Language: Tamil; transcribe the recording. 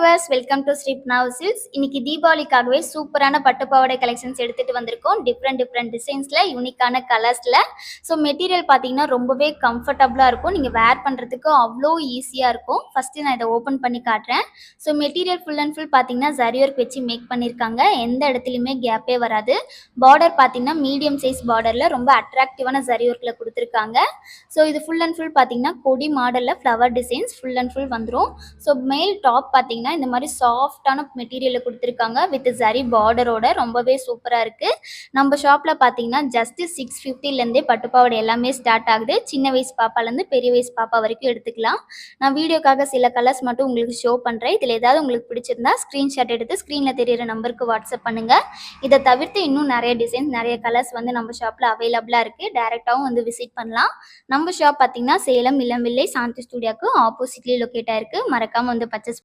வியூவர்ஸ், வெல்கம் டு ஸ்ரீப்னாவ் சில்க்ஸ். இன்னைக்கு தீபாவளிக்காகவே சூப்பரான பட்டு பாவாடை கலெக்ஷன்ஸ் எடுத்துட்டு வந்திருக்கோம். டிஃப்ரெண்ட் டிசைன்ஸ்ல, யூனிக்கான கலர்ஸ்ல. ஸோ மெட்டீரியல் பார்த்தீங்கன்னா ரொம்பவே கம்ஃபர்டபுளாக இருக்கும். நீங்கள் வேர் பண்ணுறதுக்கு அவ்வளோ ஈஸியாக இருக்கும். ஃபஸ்ட்டு நான் இதை ஓப்பன் பண்ணி காட்டுறேன். So material full and full பார்த்தீங்கன்னா ஜரி ஒர்க் வச்சு மேக் பண்ணியிருக்காங்க. எந்த இடத்துலையுமே கேப்பே வராது. பார்டர் பார்த்தீங்கன்னா மீடியம் சைஸ் பார்டரில் ரொம்ப அட்ராக்டிவான ஜரி ஒர்க்கில் கொடுத்துருக்காங்க. ஸோ இது ஃபுல் அண்ட் ஃபுல் பார்த்தீங்கன்னா கொடி மாடலில் flower designs full and full வந்துடும். ஸோ மேல் டாப் பார்த்தீங்கன்னா இந்த மாதிரி சாஃப்டான மெட்டீரியலில் கொடுத்துருக்காங்க வித் ஜரி பார்டரோட ரொம்பவே சூப்பராக இருக்குது. நம்ம ஷாப்பில் பார்த்தீங்கன்னா ஜஸ்ட் 650லேருந்தே பட்டுப்பாவடை எல்லாமே ஸ்டார்ட் ஆகுது. சின்ன வயசு பாப்பாலேருந்து பெரிய வயசு பாப்பா வரைக்கும் எடுத்துக்கலாம். நான் வீடியோக்காக சில கலர்ஸ் மட்டும் உங்களுக்கு ஷோ பண்ணுறேன். இதில் ஏதாவது உங்களுக்கு பிடிச்சிருந்தா ஸ்க்ரீன்ஷாட் எடுத்து ஸ்க்ரீனில் தெரியிற நம்பருக்கு வாட்ஸ்அப் பண்ணுங்கள். இதை தவிர்த்து இன்னும் நிறைய டிசைன்ஸ் நிறைய கலர்ஸ் வந்து நம்ம ஷாப்பில் அவைலபிளாக இருக்குது. டேரெக்டாகவும் வந்து விசிட் பண்ணலாம். நம்ம ஷாப் பார்த்தீங்கன்னா சேலம் இளம்பிள்ளை சாந்தி ஸ்டூடியோக்கு ஆப்போசிட்லேயே லொக்கேட் ஆயிருக்கு. மறக்காமல் வந்து பர்ச்சேஸ்